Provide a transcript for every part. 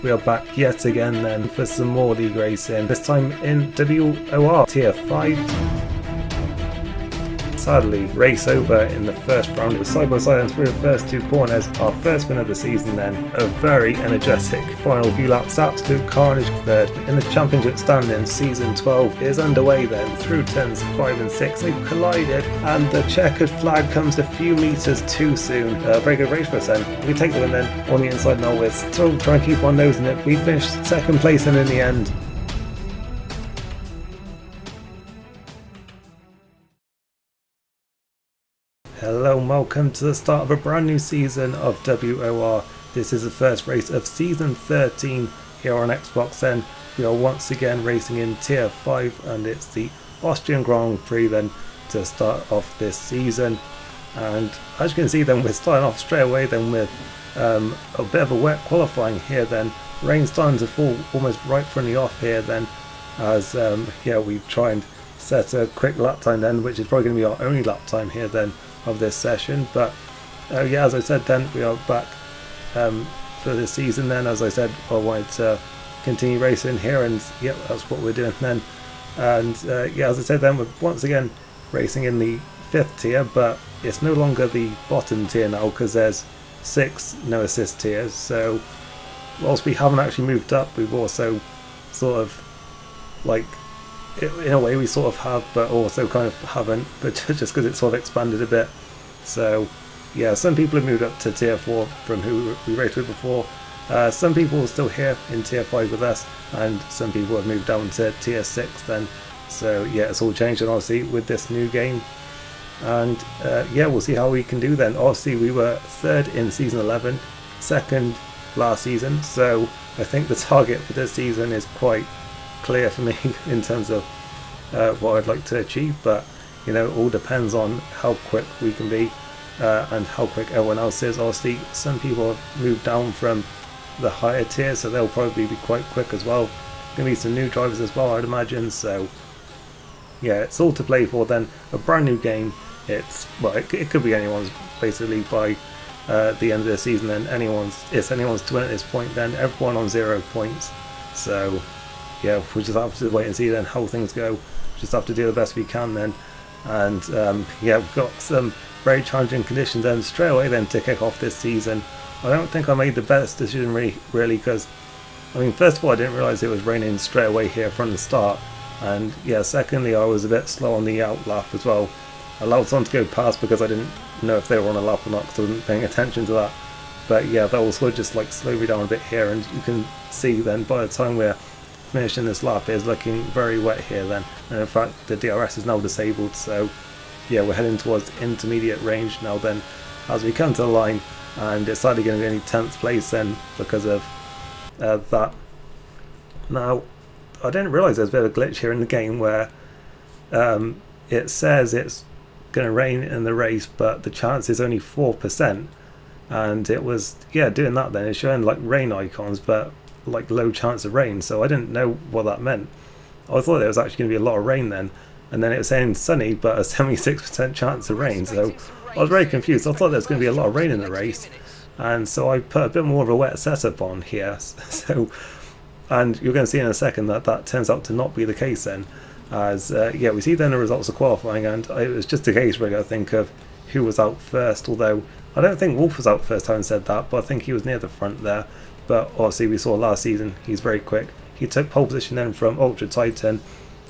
we are back yet again then for some more league racing, this time in WOR Tier 5. Sadly, race over in the first round. It was side by side and through the first two corners. Our first win of the season then. A very energetic final few laps. Absolute carnage third. In the championship standing, season 12 is underway then through turns 5 and 6. They've collided and the checkered flag comes a few metres too soon. Very good race for us then. We take the win then on the inside now. We're still trying to keep on nosing it. We finished second place and in the end. Hello and welcome to the start of a brand new season of WOR. This is the first race of season 13 here on Xbox then. We are once again racing in Tier 5 and it's the Austrian Grand Prix then to start off this season. And as you can see then we're starting off straight away then with a bit of a wet qualifying here then. Rain starting to fall almost right from the off here then as we try and set a quick lap time then, which is probably going to be our only lap time here then of this session. But as I said then, we are back for this season then. As I said, I wanted to continue racing here and that's what we're doing then. And as I said then, we're once again racing in the 5th tier, but it's no longer the bottom tier now because there's 6 no assist tiers. So whilst we haven't actually moved up, we've also sort of like, in a way we sort of have, but also kind of haven't, but just because it's sort of expanded a bit. So yeah, some people have moved up to tier 4 from who we raced with before. Some people are still here in tier 5 with us, and some people have moved down to tier 6 then. So yeah, it's all changed, and obviously with this new game. And we'll see how we can do then. Obviously we were 3rd in season 11, 2nd last season, so I think the target for this season is quite clear for me in terms of what I'd like to achieve, but all depends on how quick we can be and how quick everyone else is. Obviously some people have moved down from the higher tier, so they'll probably be quite quick as well. Gonna be some new drivers as well, I'd imagine. So yeah, it's all to play for then. A brand new game. It could be anyone's basically by the end of the season then. It's anyone's to win at this point then. Everyone on 0 points, so yeah, we'll just have to wait and see then how things go. Just have to do the best we can then. And we've got some very challenging conditions then straight away then to kick off this season. I don't think I made the best decision really because, I mean, first of all I didn't realise it was raining straight away here from the start, and secondly I was a bit slow on the out lap as well. I allowed someone to go past because I didn't know if they were on a lap or not because I wasn't paying attention to that. But yeah, that also just like slowed me down a bit here, and you can see then by the time we're finishing this lap it is looking very wet here then, and in fact the DRS is now disabled. So yeah, we're heading towards intermediate range now then as we come to the line, and it's sadly going to be only 10th place then because of that. Now I didn't realise there's a bit of a glitch here in the game where it says it's going to rain in the race but the chance is only 4%, and it was doing that then. It's showing like rain icons but like low chance of rain, so I didn't know what that meant. I thought there was actually going to be a lot of rain then, and then it was saying sunny but a 76% chance of rain, so I was very confused. I thought there was going to be a lot of rain in the race, and so I put a bit more of a wet setup on here. So, and you're going to see in a second that turns out to not be the case then, as we see then the results of qualifying, and it was just a case really I think of who was out first, although I don't think Wolf was out first, having said that, but I think he was near the front there. But obviously we saw last season he's very quick. He took pole position then from Ultra Titan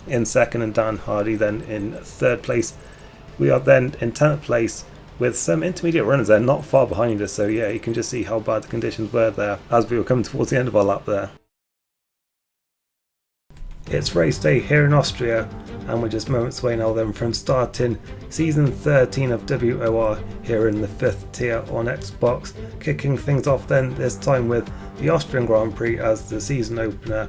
in 2nd and Dan Hardy then in 3rd place. We are then in 10th place with some intermediate runners there not far behind us, so yeah, you can just see how bad the conditions were there as we were coming towards the end of our lap there. It's race day here in Austria, and we're just moments away now then from starting season 13 of WOR here in the 5th tier on Xbox, kicking things off then this time with the Austrian Grand Prix as the season opener.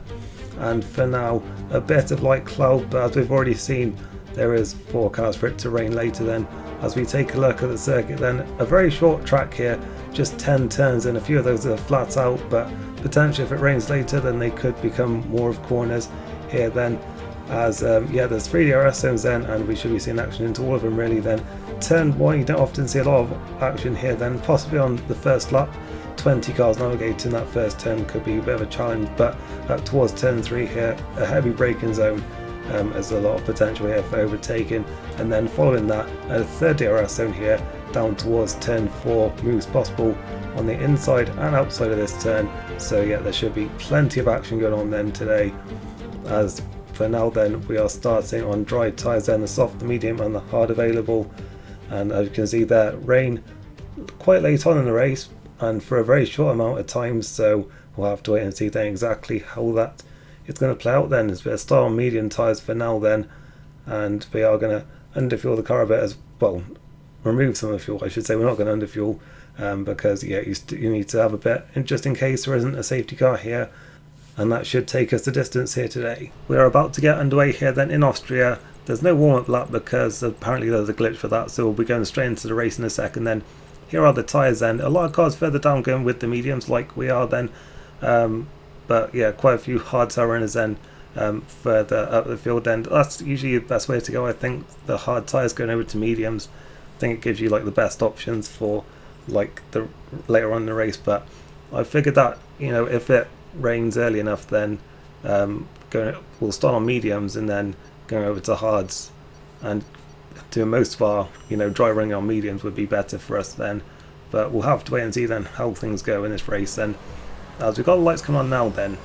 And for now a bit of light cloud, but as we've already seen there is forecast for it to rain later then. As we take a look at the circuit then, a very short track here, just 10 turns, and a few of those are flat out, but potentially if it rains later then they could become more of corners here then, as there's 3 DRS zones then, and we should be seeing action into all of them really then. Turn 1 you don't often see a lot of action here then, possibly on the first lap 20 cars navigating that first turn could be a bit of a challenge, but up towards turn 3 here, a heavy braking zone, there's a lot of potential here for overtaking, and then following that, a third DRS zone here down towards turn 4 moves possible on the inside and outside of this turn. So yeah, there should be plenty of action going on then today. As for now then, we are starting on dry tyres then, the soft, the medium and the hard available, and as you can see there, rain quite late on in the race and for a very short amount of time, so we'll have to wait and see then exactly how that it's going to play out then. It's a bit of start on medium tyres for now then, and we are going to underfuel the car a bit as well, remove some of the fuel I should say. We're not going to underfuel because yeah, you need to have a bit just in case there isn't a safety car here, and that should take us the distance here today. We are about to get underway here then in Austria. There's no warm-up lap because apparently there's a glitch for that, so we'll be going straight into the race in a second then. Here are the tyres then. A lot of cars further down going with the mediums like we are then, but yeah, quite a few hard tyre runners then further up the field then. That's usually the best way to go, I think, the hard tyres going over to mediums. I think it gives you like the best options for like the later on in the race, but I figured that, you know, if it rains early enough then we'll start on mediums and then going over to hards, and doing most of our, you know, dry running on mediums would be better for us then, but we'll have to wait and see then how things go in this race then. As we've got the lights coming on now then,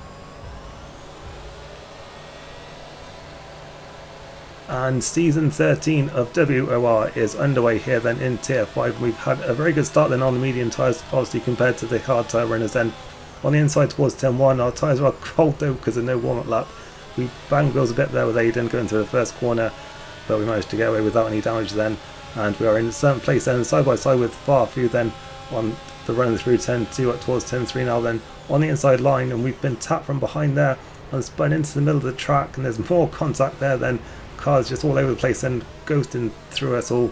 and season 13 of WOR is underway here then in tier 5. We've had a very good start then on the medium tyres, obviously compared to the hard tyre runners then. On the inside towards turn 1, our tyres are cold though because of no warm-up lap. We banged wheels a bit there with Aiden going through the first corner, but we managed to get away without any damage then, and we are in certain place then side by side with Farfew then on the run through turn 2 up towards turn 3 now then on the inside line, and we've been tapped from behind there and spun into the middle of the track, and there's more contact there then, cars just all over the place and ghosting through us all,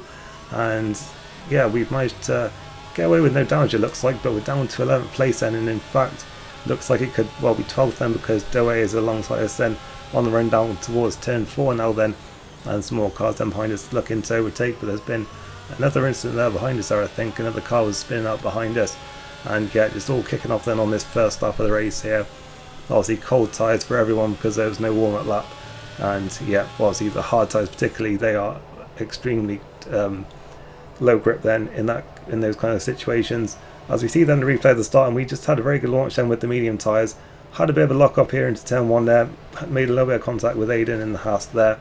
and yeah, we've managed to get away with no damage it looks like, but we're down to 11th place then, and in fact looks like it could well be 12th then because Doe is alongside us then on the run down towards turn 4 now then, and some more cars then behind us looking to overtake, but there's been another incident there behind us there. I think another car was spinning out behind us, and yeah, it's all kicking off then on this first lap of the race here. Obviously cold tyres for everyone because there was no warm-up lap, and yeah, obviously the hard tyres particularly, they are extremely low grip then in those kind of situations. As we see then the replay at the start, and we just had a very good launch then with the medium tyres, had a bit of a lock up here into turn 1 there, made a little bit of contact with Aiden in the Haas there,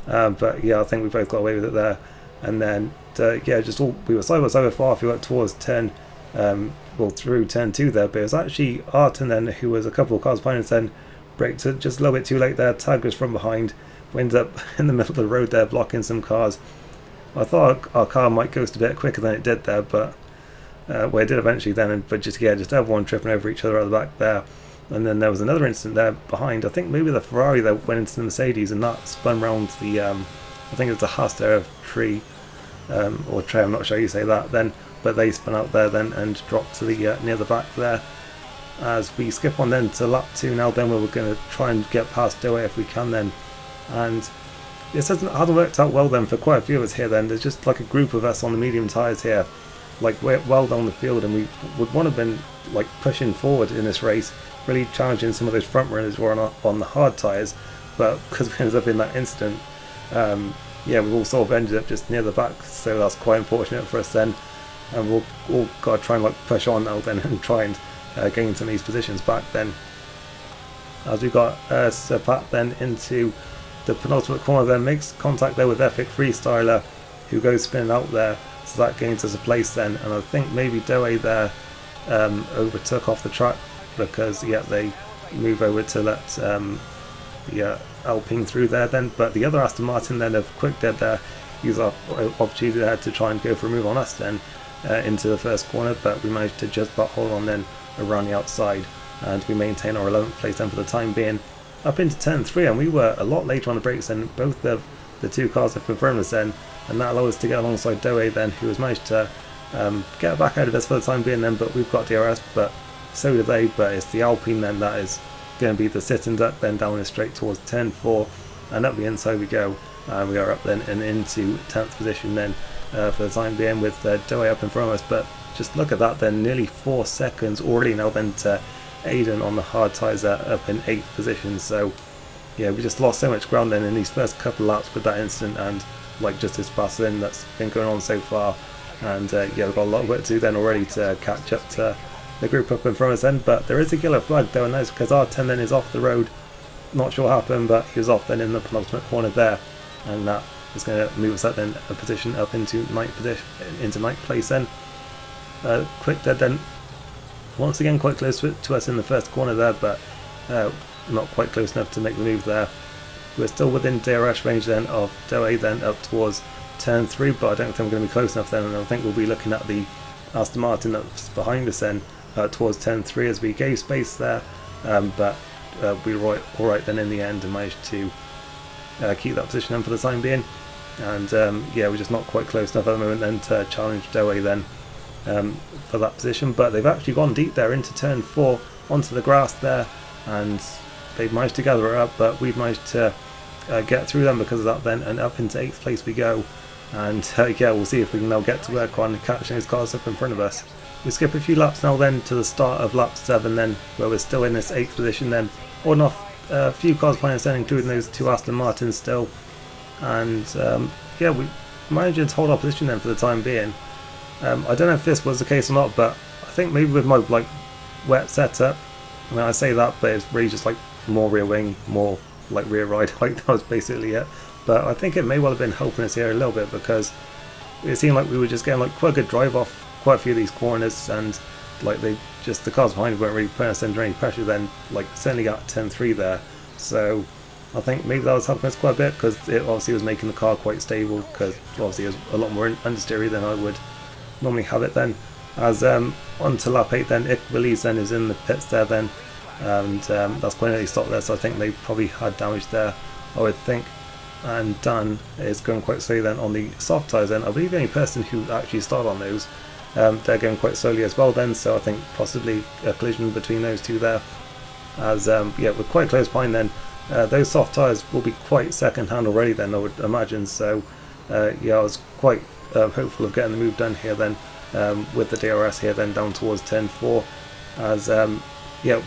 but yeah, I think we both got away with it there, and then yeah, we were side by side with Farfew up towards turn through turn 2 there, but it was actually Arton then who was a couple of cars behind us then, braked just a little bit too late there, tagged us from behind, we ended up in the middle of the road there blocking some cars. I thought our car might ghost a bit quicker than it did there, but well, it did eventually then, but just everyone tripping over each other at the back there. And then there was another incident there behind, I think maybe the Ferrari that went into the Mercedes, and that spun round the I think it was the Haas there, tree or tray, I'm not sure how you say that then, but they spun out there then and dropped to the near the back there. As we skip on then to lap 2 now then, where we're going to try and get past Doe if we can then, and this hasn't worked out well then for quite a few of us here then. There's just like a group of us on the medium tyres here, like we're well down the field, and we would want to have been like pushing forward in this race, really challenging some of those front runners who are on the hard tyres, but because we ended up in that incident, yeah, we've all sort of ended up just near the back, so that's quite unfortunate for us then, and we'll all got to try and like push on now then and try and gain some of these positions back then. As we got Sir Pat then into the penultimate corner then, makes contact there with Epic Freestyler, who goes spinning out there, so that gains us a place then, and I think maybe Doe there overtook off the track because yeah, they move over to let the Alpine through there then, but the other Aston Martin then have quick dead there, use our opportunity there to try and go for a move on us then into the first corner, but we managed to just about hold on then around the outside, and we maintain our 11th place then for the time being up into turn 3, and we were a lot later on the brakes than both of the two cars have confirmed us then, and that allowed us to get alongside Doe then, who has managed to get back out of us for the time being then, but we've got DRS, but so do they, but it's the Alpine then that is going to be the sitting duck then down the straight towards turn 4, and up the inside we go, and we are up then and into 10th position then for the time being with Doe up in front of us, but just look at that then, nearly 4 seconds already now then to Aiden on the hard tyres there, up in 8th position. So yeah, we just lost so much ground then in these first couple of laps with that incident, and like just this battle in that's been going on so far. And yeah, we've got a lot of work to do then already to catch up to the group up in front of us then. But there is a yellow flag though, and that's because R10 then is off the road. Not sure what happened, but he was off then in the penultimate corner there, and that is going to move us up then a position up into ninth place then. Quick dead then, once again quite close to us in the first corner there, but not quite close enough to make the move there. We're still within DRS range then of Doe then up towards turn 3, but I don't think we're going to be close enough then, and I think we'll be looking at the Aston Martin that's behind us then towards turn 3 as we gave space there, but we were alright then in the end and managed to keep that position then for the time being. And yeah, we're just not quite close enough at the moment then to challenge Doe then for that position, but they've actually gone deep there into turn 4 onto the grass there, and they've managed to gather it up, but we've managed to get through them because of that then, and up into 8th place we go. And yeah, we'll see if we can now get to work on catching those cars up in front of us. We skip a few laps now then to the start of lap 7 then, where we're still in this 8th position then, on off a few cars behind us then, including those 2 Aston Martins still. And yeah, we managed to hold our position then for the time being. I don't know if this was the case or not, but I think maybe with my like wet setup, I mean I say that, but it's really just like more rear wing, more like rear ride height, that was basically it. But I think it may well have been helping us here a little bit, because it seemed like we were just getting like quite a good drive off quite a few of these corners, and like the cars behind weren't really putting us under any pressure then, like certainly got 10-3 there. So I think maybe that was helping us quite a bit, because it obviously was making the car quite stable, because obviously it was a lot more understeery than I would normally have it then. As on to lap 8 then, Iqbal then is in the pits there then, and that's quite nearly stopped there, so I think they probably had damage there, I would think. And Dan is going quite slowly then on the soft tyres then. I believe the only person who actually started on those, they're going quite slowly as well then, so I think possibly a collision between those two there. As yeah, we're quite close behind then. Those soft tyres will be quite second hand already then, I would imagine, so yeah, I was quite hopeful of getting the move done here then, with the DRS here then down towards turn 4, as yeah,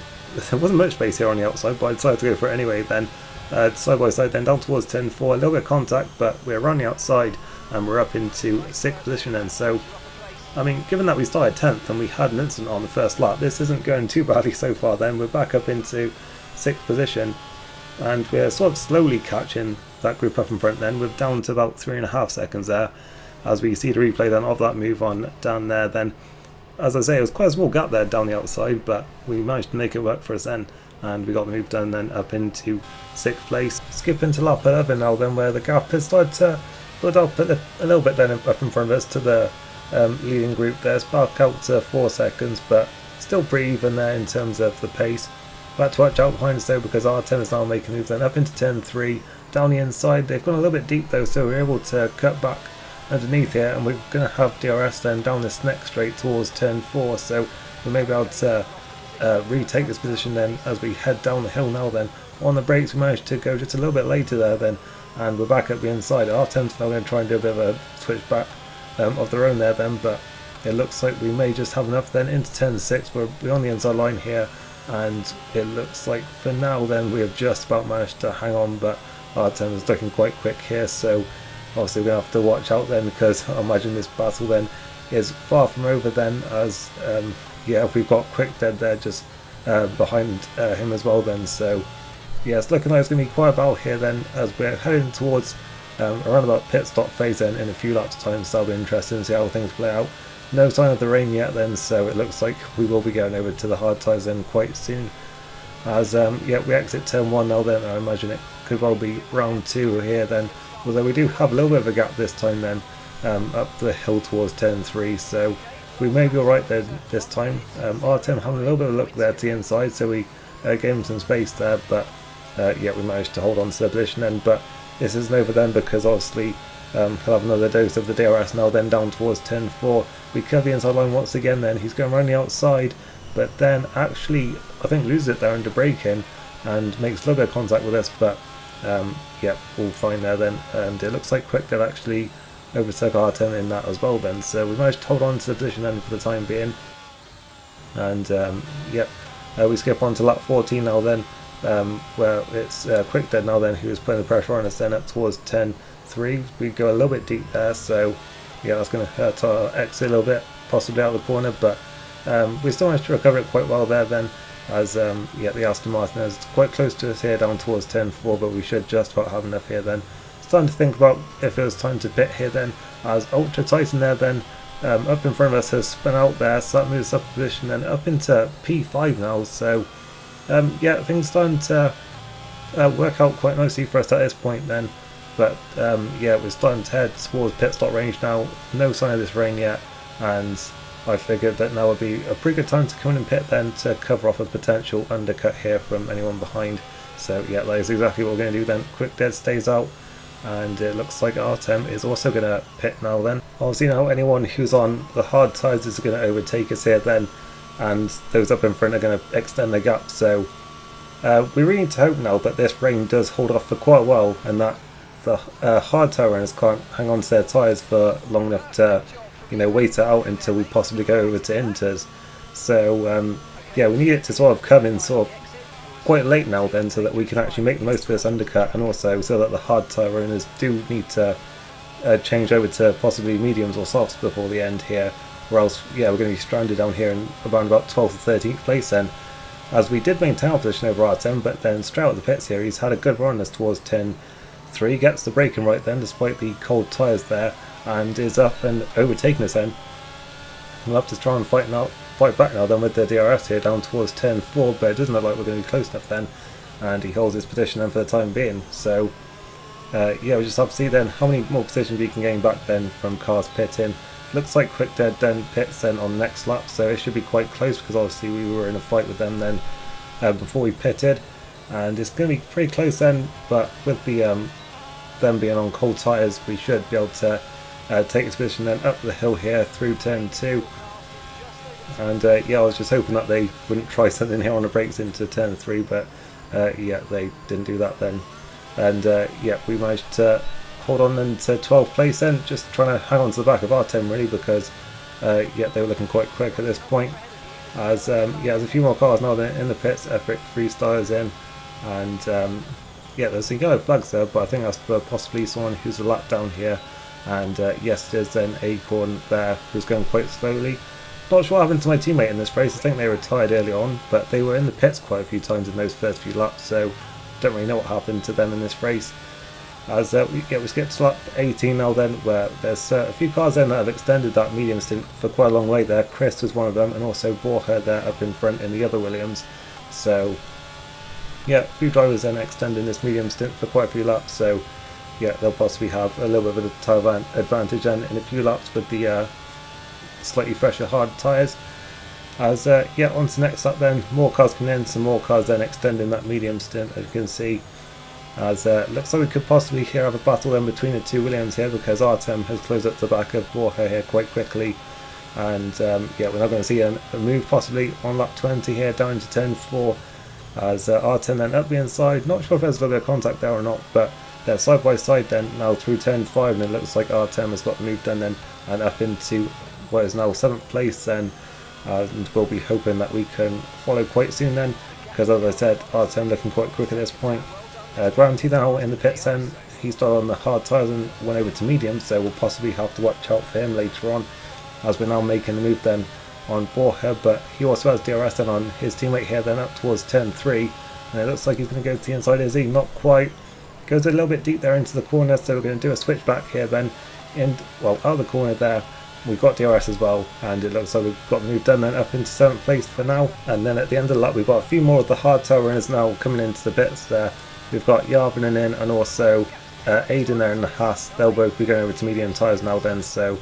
there wasn't much space here on the outside, but I decided to go for it anyway then. Side by side then down towards turn 4, a little bit of contact, but we're around the outside and we're up into 6th position then. So I mean, given that we started 10th and we had an incident on the first lap, this isn't going too badly so far then. We're back up into 6th position, and we're sort of slowly catching that group up in front then. We're down to about 3.5 seconds there as we see the replay then of that move on down there then. As I say, it was quite a small gap there down the outside, but we managed to make it work for us then, and we got the move done then up into 6th place. Skip into lap 11 now then, where the gap has started to build up a little bit then up in front of us to the leading group there. It's back out to 4 seconds, but still pretty even there in terms of the pace. Back to watch out behind us though, because R10 is now making moves then up into turn 3 down the inside. They've gone a little bit deep though, so we're able to cut back underneath here, and we're going to have DRS then down this next straight towards turn 4, so we may be able to retake this position then as we head down the hill now then. On the brakes we managed to go just a little bit later there then, and we're back up the inside. R10's now going to try and do a bit of a switch back of their own there then, but it looks like we may just have enough then into turn 6. We're on the inside line here, and it looks like for now then we have just about managed to hang on, but R10 is looking quite quick here, so obviously we're going to have to watch out then, because I imagine this battle then is far from over then, as yeah, we've got Quick Dead there just behind him as well then. So yeah, it's looking like it's going to be quite a battle here then, as we're heading towards around about pit stop phase then in a few laps time, so that'll be interesting to see how things play out. No sign of the rain yet then, so it looks like we will be going over to the hard tyres then quite soon. As yeah, we exit turn 1 now then. I imagine it could well be round 2 here then, although we do have a little bit of a gap this time then, up the hill towards turn 3, so we may be alright then this time. R10 having a little bit of a look there to the inside, so we gave him some space there, but yeah, we managed to hold on to the position then. But this isn't over then, because obviously he'll have another dose of the DRS now then down towards turn 4. We cover the inside line once again then. He's going around the outside, but then actually I think loses it there into braking and makes a little bit of contact with us, but yeah, all fine there then. And it looks like Quick Dead actually overtook Artem in that as well then. So we managed to hold on to the position then for the time being. And yep, we skip on to lap 14 now then, where it's Quick Dead now then who's putting the pressure on us then up towards 10.3. We go a little bit deep there, so yeah, that's going to hurt our exit a little bit, possibly out of the corner, but we still managed to recover it quite well there then, as yeah, the Aston Martin is quite close to us here down towards 10.4, but we should just about have enough here then. Starting to think about if it was time to pit here then, as Ultra Titan there then up in front of us has spun out there, so that moves up a position then up into P5 now, so yeah, things starting to work out quite nicely for us at this point then. But yeah, we're starting to head towards pit stop range now, no sign of this rain yet, and I figured that now would be a pretty good time to come in and pit then to cover off a potential undercut here from anyone behind. So yeah, that is exactly what we're going to do then. Quick Dead stays out, and it looks like Artem is also going to pit now then. Obviously now anyone who's on the hard tyres is going to overtake us here then, and those up in front are going to extend the gap, so we really need to hope now that this rain does hold off for quite a while, and that the hard tyre runners can't hang on to their tyres for long enough to, you know, wait it out until we possibly go over to Inters. So yeah, we need it to sort of come in sort of quite late now then, so that we can actually make the most of this undercut, and also so that the hard tyre runners do need to change over to possibly mediums or softs before the end here, or else yeah, we're going to be stranded down here in around about 12th or 13th place then, as we did maintain our position over Artem, but then straight out of the pits here he's had a good run us towards 10.3, gets the braking right then despite the cold tyres there, and is up and overtaking us then. We'll have to try and fight back now then with the DRS here down towards 10.4, but it doesn't look like we're going to be close enough then, and he holds his position then for the time being. So yeah, we just have to see then how many more positions we can gain back then from cars pitting. Looks like Quick Dead then pits then on the next lap, so it should be quite close, because obviously we were in a fight with them then before we pitted, and it's going to be pretty close then, but with the them being on cold tyres we should be able to take this position then up the hill here through turn 2. And yeah, I was just hoping that they wouldn't try something here on the brakes into turn 3, but yeah, they didn't do that then. And yeah, we managed to hold on then to 12th place then, just trying to hang on to the back of Artem really, because yeah, they were looking quite quick at this point. As yeah, there's a few more cars now in the pits, Epic Freestyles in, and yeah, there's some yellow flags there, but I think that's for possibly someone who's a lap down here. And yes, there's then Acorn there who's going quite slowly. Not sure what happened to my teammate in this race. I think they retired early on, but they were in the pits quite a few times in those first few laps, so don't really know what happened to them in this race. As we skip to lap 18 now then, where there's a few cars then that have extended that medium stint for quite a long way there. Chris was one of them, and also Borja there up in front in the other Williams. So yeah, a few drivers then extending this medium stint for quite a few laps, so yeah, they'll possibly have a little bit of a tyre advantage then in a few laps with the slightly fresher hard tyres. As yeah, on to next lap then, more cars coming in, some more cars then extending that medium stint, as you can see. As looks like we could possibly here have a battle then between the two Williams here, because Artem has closed up the back of Borja here quite quickly, and yeah, we're not going to see a move possibly on lap 20 here down into turn 4, as Artem then up the inside. Not sure if there's a little bit of contact there or not, but they're side by side then now through turn 5, and it looks like Artem has got the move done then, and up into what is now 7th place then, and we'll be hoping that we can follow quite soon then, because as I said, Artem looking quite quick at this point. Granty now in the pits then, he started on the hard tyres and went over to medium, so we'll possibly have to watch out for him later on, as we're now making the move then on Borja, but he also has DRS then on his teammate here then up towards turn 3, and it looks like he's going to go to the inside, is he? Not quite. Goes a little bit deep there into the corner, so we're going to do a switch back here then, well, out of the corner there. We've got DRS as well, and it looks like we've got the move done then up into 7th place for now. And then at the end of the lap we've got a few more of the hard tyre runners now coming into the bits there. We've got Yarvinen in, and also Aiden there in the Haas. They'll both be going over to medium tyres now then, so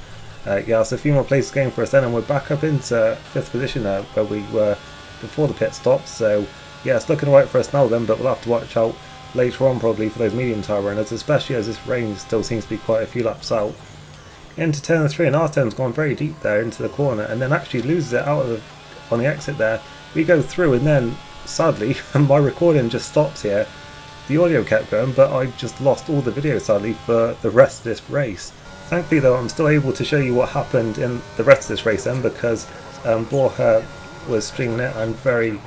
yeah, so a few more places going for us then, and we're back up into 5th position now where we were before the pit stop. So yeah, it's looking right for us now then, but we'll have to watch out later on probably for those medium tyre runners, especially as this rain still seems to be quite a few laps out. Into turn 3, and Artem's gone very deep there into the corner, and then actually loses it out of on the exit there. We go through, and then sadly my recording just stops here. The audio kept going, but I just lost all the video sadly for the rest of this race. Thankfully though, I'm still able to show you what happened in the rest of this race then, because WOR was streaming it and very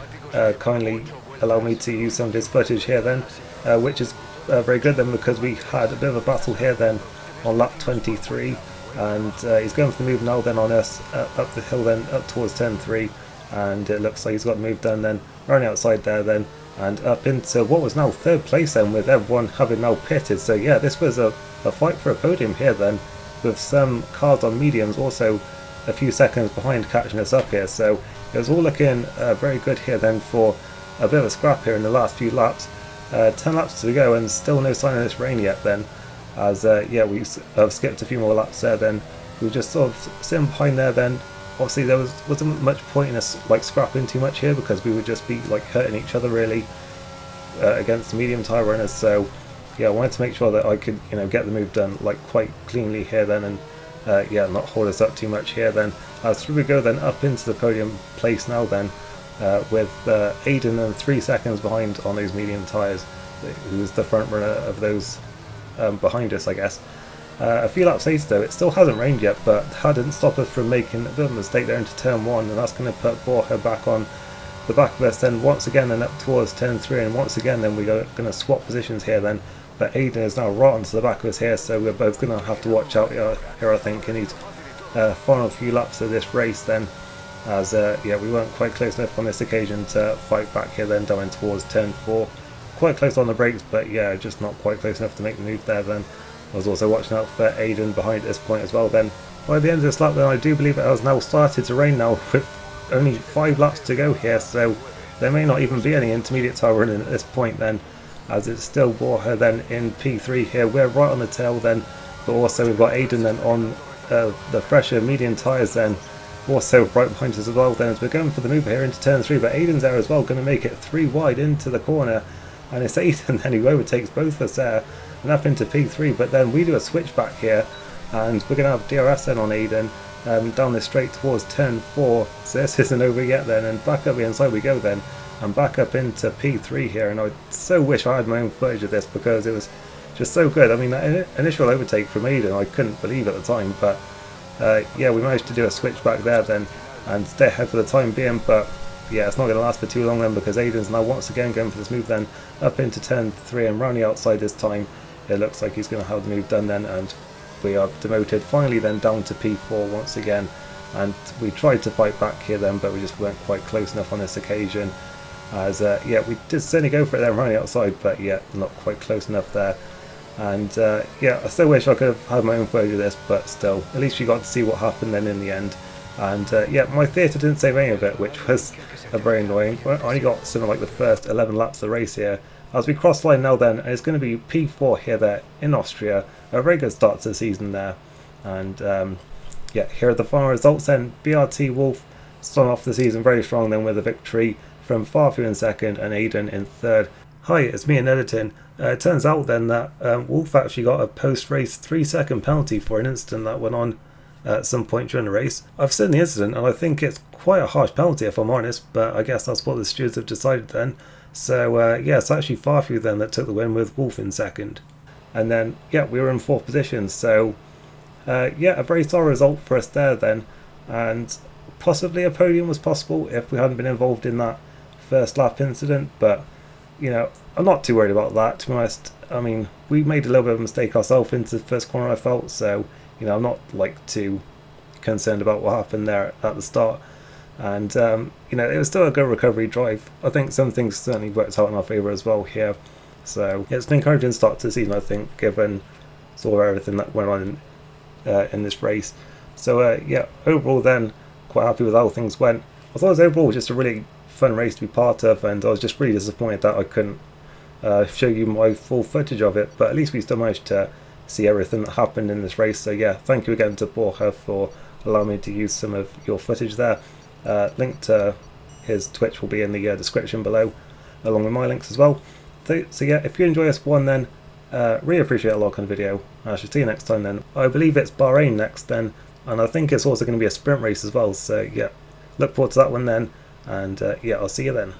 kindly allowed me to use some of his footage here then, which is very good then, because we had a bit of a battle here then on lap 23, and he's going for the move now then on us up the hill then up towards turn 3, and it looks like he's got the move done then, running outside there then, and up into what was now third place then, with everyone having now pitted. So yeah, this was a fight for a podium here then, with some cars on mediums also a few seconds behind catching us up here. So it was all looking very good here then for a bit of a scrap here in the last few laps. 10 laps to go and still no sign of this rain yet then, as yeah, we skipped a few more laps there then. We were just sort of sitting behind there then. Obviously there wasn't much point in us like scrapping too much here, because we would just be like hurting each other really against the medium tyre runners. So yeah, I wanted to make sure that I could, you know, get the move done like quite cleanly here then, and yeah, not hold us up too much here then. As through we go then up into the podium place now then, with Aiden and 3 seconds behind on those medium tyres, who was the front runner of those behind us, I guess. A few laps later though, it still hasn't rained yet, but that didn't stop us from making a bit of a mistake there into turn 1, and that's going to put WOR back on the back of us then once again, and up towards turn 3, and once again then we're going to swap positions here then, but Aiden is now right onto the back of us here, so we're both going to have to watch out here I think in these final few laps of this race then, as yeah, we weren't quite close enough on this occasion to fight back here then down towards turn 4. Quite close on the brakes, but yeah, just not quite close enough to make the move there then. I was also watching out for Aiden behind at this point as well then. By the end of this lap then, I do believe it has now started to rain now, with only 5 laps to go here, so there may not even be any intermediate tyre running at this point then, as it's still WOR then in P3 here. We're right on the tail then, but also we've got Aiden then on the fresher medium tyres then, also right behind us as well then, as we're going for the move here into turn 3, but Aiden's there as well, going to make it 3 wide into the corner, and it's Aiden then who overtakes both of us there and up into P3. But then we do a switch back here, and we're going to have DRS then on Aiden down this straight towards turn 4, so this isn't over yet then, and back up the inside we go then, and back up into P3 here. And I so wish I had my own footage of this, because it was just so good. I mean, that initial overtake from Aiden I couldn't believe at the time, but yeah, we managed to do a switch back there then and stay ahead for the time being. But yeah, it's not going to last for too long then, because Aiden's now once again going for this move then up into turn 3, and round the outside this time. It looks like he's going to have the move done then, and we are demoted finally then down to P4 once again. And we tried to fight back here then, but we just weren't quite close enough on this occasion, as yeah, we did certainly go for it then running outside, but yeah, not quite close enough there. And yeah, I still wish I could have had my own footage of this, but still, at least you got to see what happened then in the end. And yeah, my theatre didn't save any of it, which was very annoying. I only got something like the first 11 laps of the race here. As we cross line now then, it's going to be P4 here there in Austria. A very good start to the season there. And yeah, here are the final results then. BRT Wolf starting off the season very strong then with a victory from Farfu in second and Aiden in third. Hi, it's me in editing. It turns out then that Wolf actually got a post-race 3-second penalty for an incident that went on at some point during the race. I've seen the incident and I think it's quite a harsh penalty if I'm honest, but I guess that's what the stewards have decided then. So yeah, it's actually Farfu then that took the win with Wolf in second. And then yeah, we were in 4th position, so yeah, a very solid result for us there then, and possibly a podium was possible if we hadn't been involved in that first lap incident, but you know, I'm not too worried about that, to be honest. I mean, we made a little bit of a mistake ourselves into the first corner, I felt, so you know, I'm not like too concerned about what happened there at the start. And you know, it was still a good recovery drive. I think some things certainly worked out in our favour as well here. So yeah, it's an encouraging start to the season, I think, given sort of everything that went on in this race. So yeah, overall then, quite happy with how things went. I thought it was overall just a really fun race to be part of, and I was just really disappointed that I couldn't show you my full footage of it, but at least we still managed to see everything that happened in this race. So yeah, thank you again to Borja for allowing me to use some of your footage there. Link to his Twitch will be in the description below, along with my links as well. So yeah, if you enjoy this one then, really appreciate a like on the video. I shall see you next time then. I believe it's Bahrain next then, and I think it's also going to be a sprint race as well, so yeah, look forward to that one then, and yeah, I'll see you then.